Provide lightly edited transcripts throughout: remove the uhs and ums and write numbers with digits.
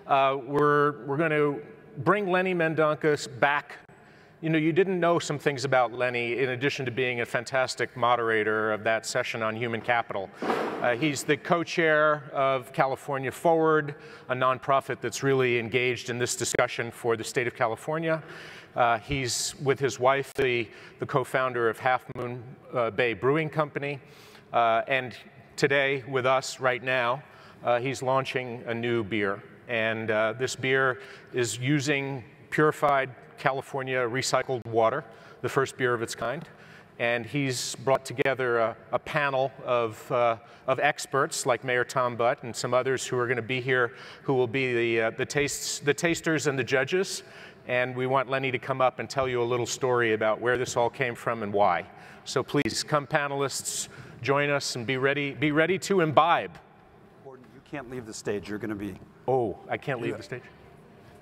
We're going to bring Lenny Mendonca back. You know, you didn't know some things about Lenny in addition to being a fantastic moderator of that session on human capital. He's the co-chair of California Forward, a nonprofit that's really engaged in this discussion for the state of California. He's, with his wife, the co-founder of Half Moon Bay Brewing Company. And today, with us right now, he's launching a new beer. And this beer is using purified California recycled water, the first beer of its kind. And he's brought together a panel of experts like Mayor Tom Butt and some others who are going to be here, who will be the tasters and the judges. And we want Lenny to come up and tell you a little story about where this all came from and why. So please, come panelists, join us and be ready to imbibe. Gordon, you can't leave the stage. You're going to be... Oh, I can't leave the stage?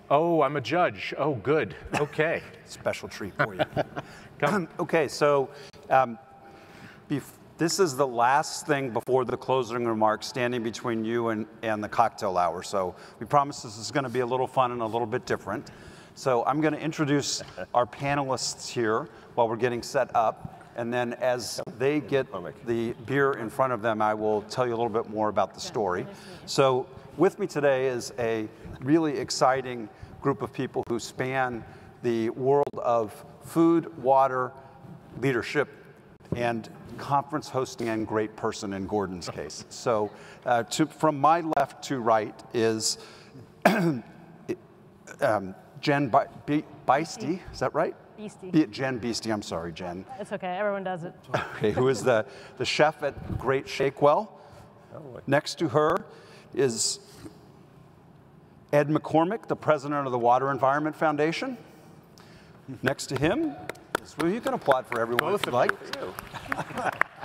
Oh, I'm a judge. Oh, good. Okay. Special treat for you. Okay, so this is the last thing before the closing remarks, standing between you and the cocktail hour. So we promise this is going to be a little fun and a little bit different. So I'm going to introduce our panelists here while we're getting set up. And then as they get the beer in front of them, I will tell you a little bit more about the story. So with me today is a really exciting group of people who span the world of food, water, leadership, and conference hosting, and great person in Gordon's case. So from my left to right is Jen Biesty, is that right? Biesty. Jen Biesty, I'm sorry, Jen. It's okay, everyone does it. Okay, who is the chef at Great Shakewell. Next to her is Ed McCormick, the president of the Water Environment Foundation. Next to him, well, you can applaud for everyone if you like.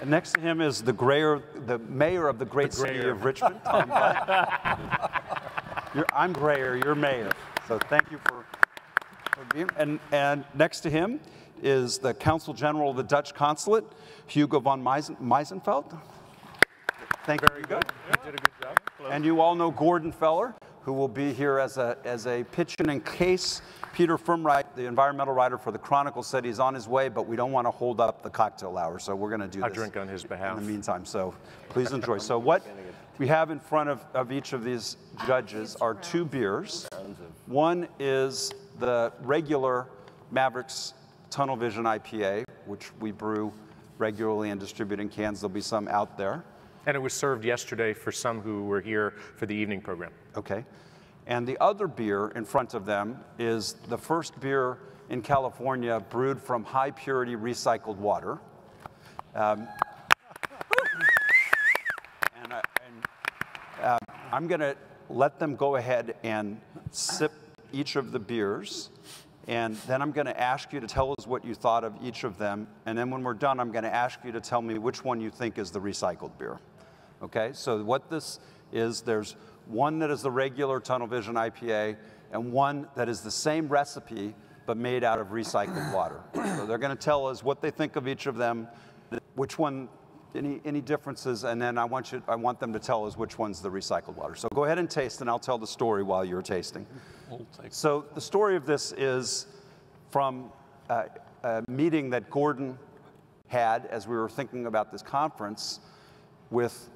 And next to him is the mayor of the great city of Richmond, Tom Butt. I'm Grayer, you're mayor. So thank you for being. And next to him is the Consul General of the Dutch Consulate, Hugo von Meijenfeldt. Thank you, Hugo. You did a good job. Hello. And you all know Gordon Feller, who will be here as a pitch-in in case Peter Firmwright, the environmental writer for the Chronicle, said he's on his way, but we don't want to hold up the cocktail hour, so we're going to do this. I'll drink on his behalf. In the meantime, so please enjoy. So what we have in front of each of these judges are two beers. One is the regular Mavericks Tunnel Vision IPA, which we brew regularly and distribute in cans. There'll be some out there. And it was served yesterday for some who were here for the evening program. Okay. And the other beer in front of them is the first beer in California brewed from high purity recycled water. I'm going to let them go ahead and sip each of the beers. And then I'm going to ask you to tell us what you thought of each of them. And then when we're done, I'm going to ask you to tell me which one you think is the recycled beer. Okay, so what this is, there's one that is the regular Tunnel Vision IPA and one that is the same recipe but made out of recycled water. So they're going to tell us what they think of each of them, which one, any differences, and then I want them to tell us which one's the recycled water. So go ahead and taste, and I'll tell the story while you're tasting. So the story of this is from a meeting that Gordon had as we were thinking about this conference with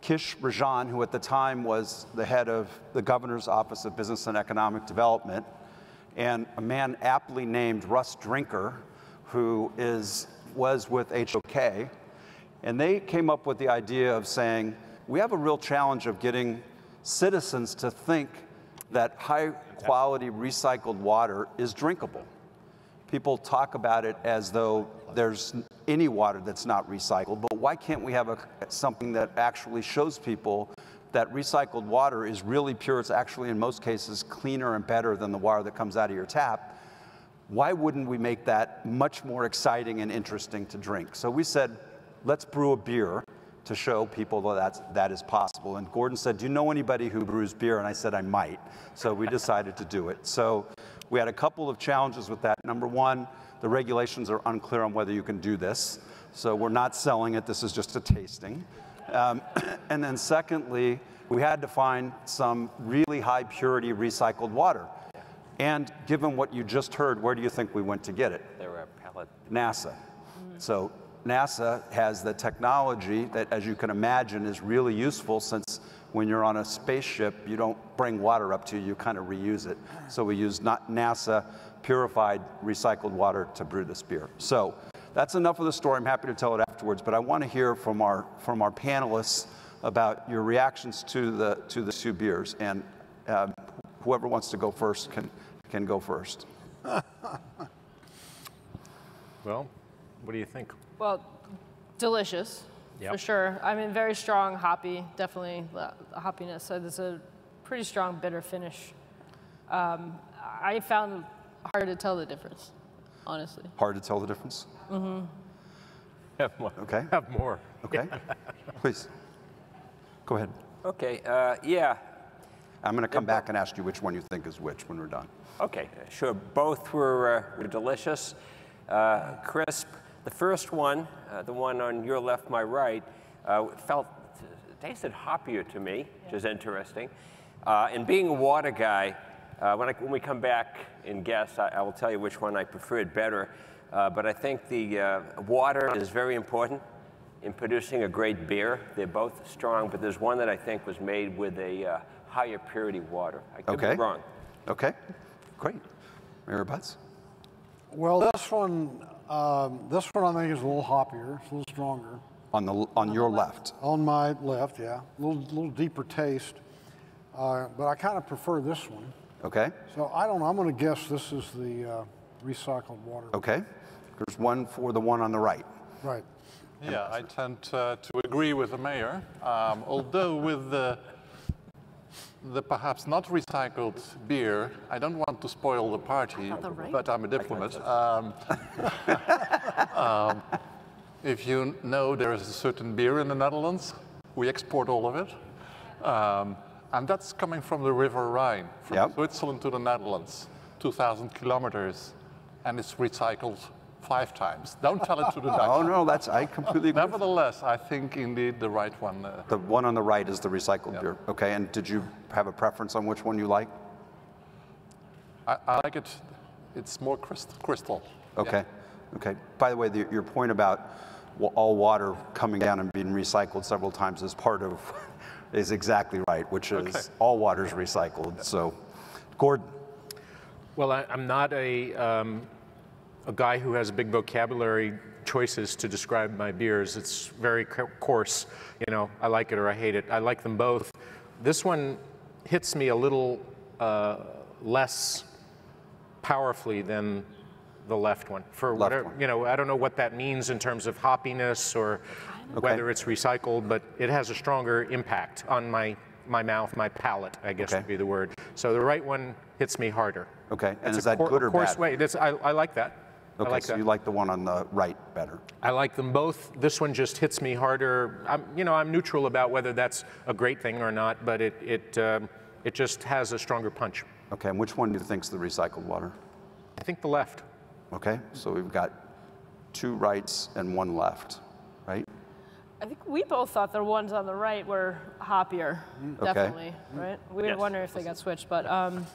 Kish Rajan, who at the time was the head of the Governor's Office of Business and Economic Development, and a man aptly named Russ Drinker, who was with HOK, and they came up with the idea of saying, we have a real challenge of getting citizens to think that high-quality recycled water is drinkable. People talk about it as though there's any water that's not recycled, but why can't we have something that actually shows people that recycled water is really pure? It's actually, in most cases, cleaner and better than the water that comes out of your tap. Why wouldn't we make that much more exciting and interesting to drink? So we said, let's brew a beer to show people that is possible. And Gordon said, do you know anybody who brews beer? And I said, I might. So we decided to do it. So we had a couple of challenges with that. Number one, the regulations are unclear on whether you can do this. So we're not selling it. This is just a tasting. And then secondly, we had to find some really high purity recycled water. And given what you just heard, where do you think we went to get it? They were a pellet. NASA. So NASA has the technology that, as you can imagine, is really useful, since when you're on a spaceship, you don't bring water up to you, you kind of reuse it. So we use NASA purified recycled water to brew this beer. So that's enough of the story. I'm happy to tell it afterwards, but I want to hear from our panelists about your reactions to the two beers, and whoever wants to go first can go first. Well, what do you think? Well, delicious, for sure. I mean, very strong, hoppy, definitely hoppiness. So there's a pretty strong bitter finish. I found hard to tell the difference, honestly. Hard to tell the difference? Mm-hmm. Have more. Okay. Have more. Okay. Please. Go ahead. Okay, yeah. I'm going to come back and ask you which one you think is which when we're done. Okay, sure. Both were delicious, crisp. The first one, the one on your left, my right, tasted hoppier to me, which is interesting. And being a water guy, when we come back and guess, I will tell you which one I preferred better. But I think the water is very important in producing a great beer. They're both strong, but there's one that I think was made with a higher purity water. I could be wrong. Okay, great. Mayor Butts? Well, this one I think is a little hoppier, it's a little stronger. On your left? On my left, yeah. A little deeper taste. But I kind of prefer this one. Okay. So I don't know, I'm going to guess this is the recycled water. Okay. There's one for the one on the right. Right. Yeah, I tend to agree with the mayor. Although with the perhaps not recycled beer, I don't want to spoil the party, but I'm a diplomat. If you know, there is a certain beer in the Netherlands. We export all of it. And that's coming from the River Rhine, from Switzerland to the Netherlands, 2,000 kilometers, and it's recycled 5 times. Don't tell it to the Dutch. Oh no, I completely agree. Nevertheless, I think indeed the right one. The one on the right is the recycled beer. Okay, and did you have a preference on which one you like? I like it. It's more crystal. Okay. Yeah. Okay. By the way, your point about all water coming down and being recycled several times is exactly right, which is all water is recycled. So, Gordon. Well, I'm not a guy who has big vocabulary choices to describe my beers. It's very coarse. You know, I like it or I hate it. I like them both. This one hits me a little less powerfully than the left one. For whatever, you know, I don't know what that means in terms of hoppiness or whether it's recycled, but it has a stronger impact on my mouth, my palate, I guess would be the word. So the right one hits me harder. Okay, and is that good or bad? Way. I like that. Okay, like so that. you like the one on the right better. I like them both. This one just hits me harder. I'm neutral about whether that's a great thing or not, but it just has a stronger punch. Okay, and which one do you think is the recycled water? I think the left. Okay, so we've got 2 rights and 1 left, right? I think we both thought the ones on the right were hoppier, definitely, right? We were wondering if they got switched, but I'm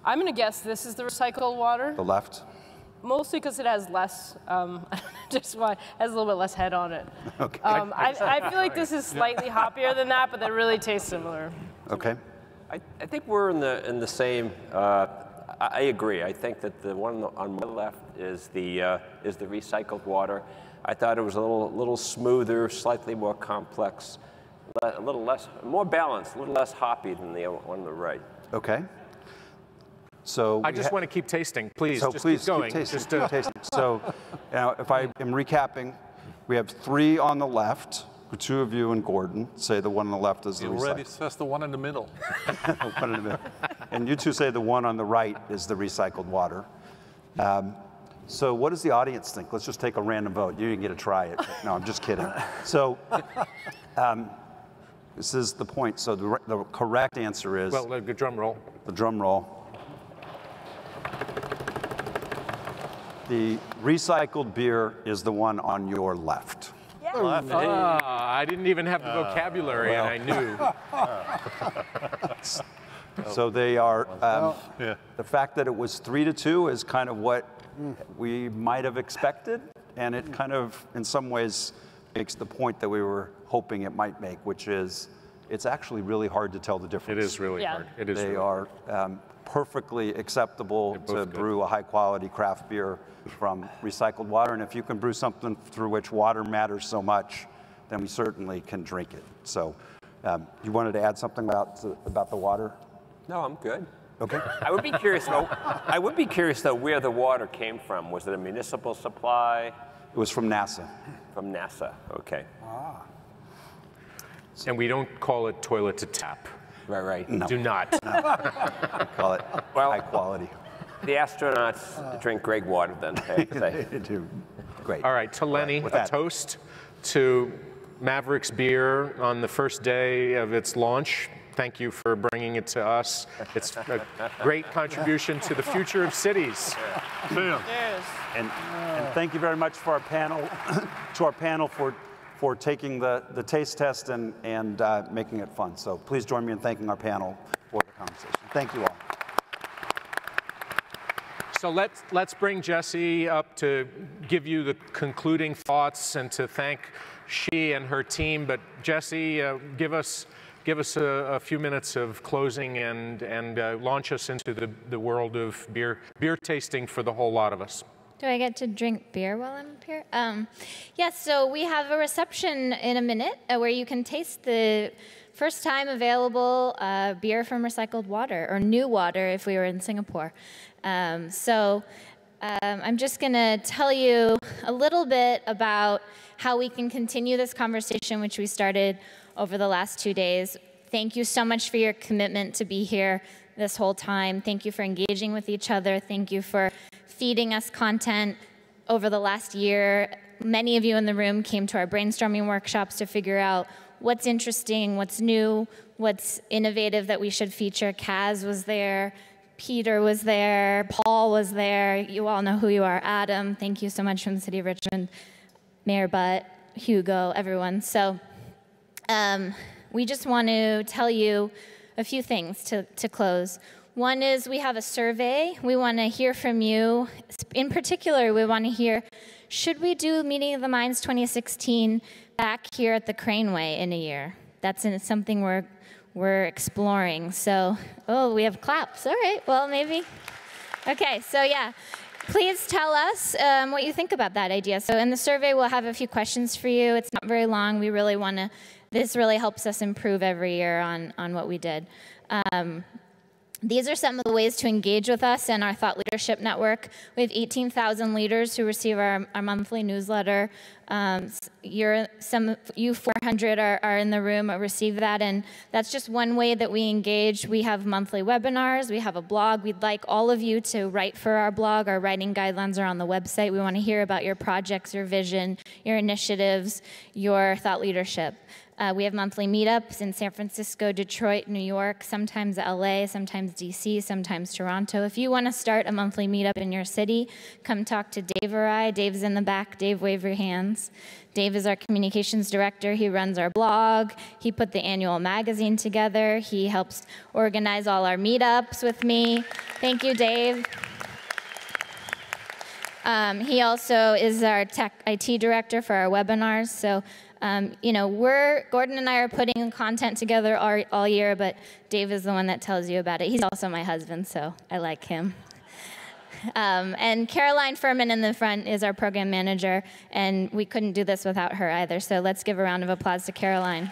going to guess this is the recycled water. The left? Mostly because it has less, just why, has a little bit less head on it. Okay. I feel like this is slightly hoppier than that, but they really taste similar. Okay. I think we're in the same. I agree. I think that the one on my left is the recycled water. I thought it was a little smoother, slightly more complex, a little less, more balanced, a little less hoppy than the one on the right. Okay. So I just want to keep tasting, please. So just please keep going. keep tasting. Keep tasting. So now, if I am recapping, we have 3 on the left. The 2 of you and Gordon say the one on the left is the recycled. He already says the one in the middle. The one in the middle. And you 2 say the one on the right is the recycled water. So what does the audience think? Let's just take a random vote. You didn't get to try it. No, I'm just kidding. So this is the point. So the correct answer is... Well, the drum roll. The drum roll. The recycled beer is the one on your left. Yeah! I didn't even have the vocabulary, and I knew. So they are, the fact that it was 3-2 is kind of what we might have expected, and it kind of, in some ways, makes the point that we were hoping it might make, which is it's actually really hard to tell the difference. It is really hard. It is. They are perfectly acceptable to brew a high-quality craft beer from recycled water, and if you can brew something through which water matters so much, then we certainly can drink it. So you wanted to add something about the water? No, I'm good. Okay. I would be curious though, where the water came from. Was it a municipal supply? It was from NASA. From NASA. Okay. And we don't call it toilet to tap. Right. No. Do not. We call it high quality. The astronauts drink great water then, I have to say. They do. Great. All right, to Lenny, a toast to Mavericks beer on the first day of its launch. Thank you for bringing it to us. It's a great contribution to the future of cities. Cheers. And thank you very much for our panel, for taking the taste test and making it fun. So please join me in thanking our panel for the conversation. Thank you all. So let's bring Jessie up to give you the concluding thoughts and to thank she and her team. But Jessie, give us a few minutes of closing and launch us into the world of beer tasting for the whole lot of us. Do I get to drink beer while I'm up here? Yes, so we have a reception in a minute where you can taste the first time available beer from recycled water, or new water if we were in Singapore. I'm just going to tell you a little bit about how we can continue this conversation, which we started over the last 2 days. Thank you so much for your commitment to be here this whole time. Thank you for engaging with each other. Thank you for feeding us content over the last year. Many of you in the room came to our brainstorming workshops to figure out what's interesting, what's new, what's innovative that we should feature. Kaz was there, Peter was there, Paul was there. You all know who you are. Adam, thank you so much from the city of Richmond. Mayor Butt, Hugo, everyone. So we just want to tell you a few things to close. One is we have a survey. We want to hear from you. In particular, we want to hear, should we do Meeting of the Minds 2016 back here at the Craneway in a year? That's something we're exploring. So, we have claps. All right, well, maybe. Okay, so yeah. Please tell us what you think about that idea. So in the survey, we'll have a few questions for you. It's not very long. We really want to, this really helps us improve every year on what we did. These are some of the ways to engage with us and our Thought Leadership Network. We have 18,000 leaders who receive our monthly newsletter. You 400 are in the room or receive that, and that's just one way that we engage. We have monthly webinars. We have a blog. We'd like all of you to write for our blog. Our writing guidelines are on the website. We want to hear about your projects, your vision, your initiatives, your thought leadership. We have monthly meetups in San Francisco, Detroit, New York, sometimes LA, sometimes DC, sometimes Toronto. If you want to start a monthly meetup in your city, come talk to Dave or I. Dave's in the back. Dave, wave your hands. Dave is our communications director. He runs our blog. He put the annual magazine together. He helps organize all our meetups with me. Thank you, Dave. He also is our tech IT director for our webinars. So, Gordon and I are putting content together all year, but Dave is the one that tells you about it. He's also my husband, so I like him. And Caroline Furman in the front is our program manager, and we couldn't do this without her either, so let's give a round of applause to Caroline.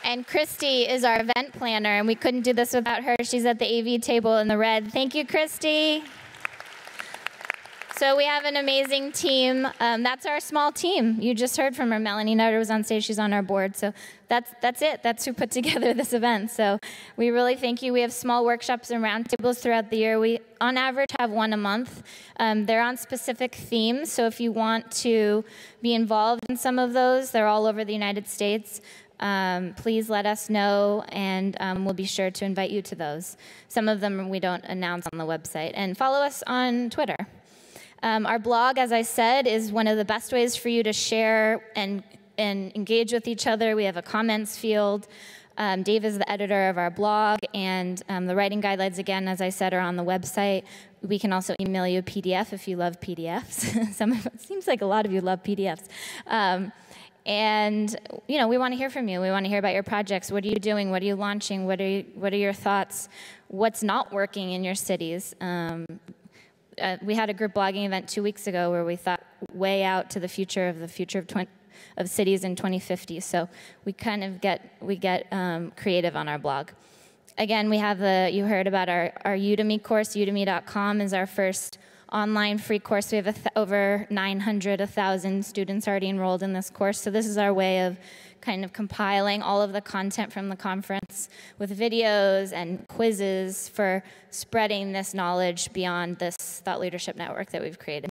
And Christy is our event planner, and we couldn't do this without her. She's at the AV table in the red. Thank you, Christy. So we have an amazing team. That's our small team. You just heard from her. Melanie Nutter was on stage. She's on our board. So that's it. That's who put together this event. So we really thank you. We have small workshops and roundtables throughout the year. We, on average, have one a month. They're on specific themes. So if you want to be involved in some of those, they're all over the United States. Please let us know, and we'll be sure to invite you to those. Some of them we don't announce on the website. And follow us on Twitter. Our blog, as I said, is one of the best ways for you to share and engage with each other. We have a comments field. Dave is the editor of our blog, and the writing guidelines, again, as I said, are on the website. We can also email you a PDF if you love PDFs. It seems like a lot of you love PDFs. And we want to hear from you. We want to hear about your projects. What are you doing? What are you launching? What are your thoughts? What's not working in your cities? We had a group blogging event 2 weeks ago where we thought way out to the future of cities in 2050. So we kind of get creative on our blog. Again, we have you heard about our Udemy course. Udemy.com is our first online free course. We have over 1,000 students already enrolled in this course. So this is our way of kind of compiling all of the content from the conference with videos and quizzes for spreading this knowledge beyond this thought leadership network that we've created.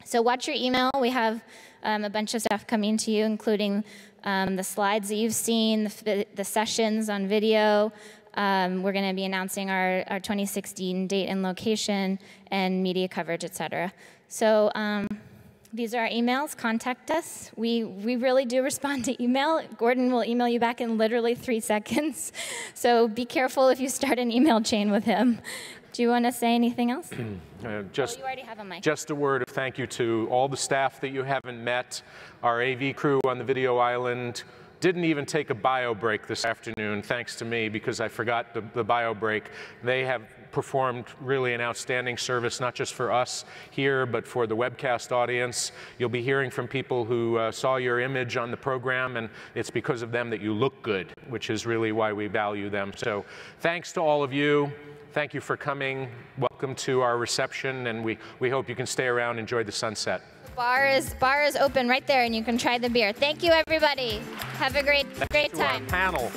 So watch your email. We have a bunch of stuff coming to you, including the slides that you've seen, the sessions on video. We're going to be announcing our 2016 date and location and media coverage, et cetera. So these are our emails. Contact us. We really do respond to email. Gordon will email you back in literally 3 seconds. So be careful if you start an email chain with him. Do you want to say anything else? You already have a mic. Just a word of thank you to all the staff that you haven't met, our AV crew on the video island. Didn't even take a bio break this afternoon, thanks to me, because I forgot the bio break. They have performed really an outstanding service, not just for us here, but for the webcast audience. You'll be hearing from people who saw your image on the program, and it's because of them that you look good, which is really why we value them. So thanks to all of you. Thank you for coming. Welcome to our reception, and we hope you can stay around and enjoy the sunset. Bar is open right there, and you can try the beer. Thank you, everybody. Have a great time. Our panel.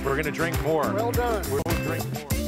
We're going to drink more. Well done. We'll drink more.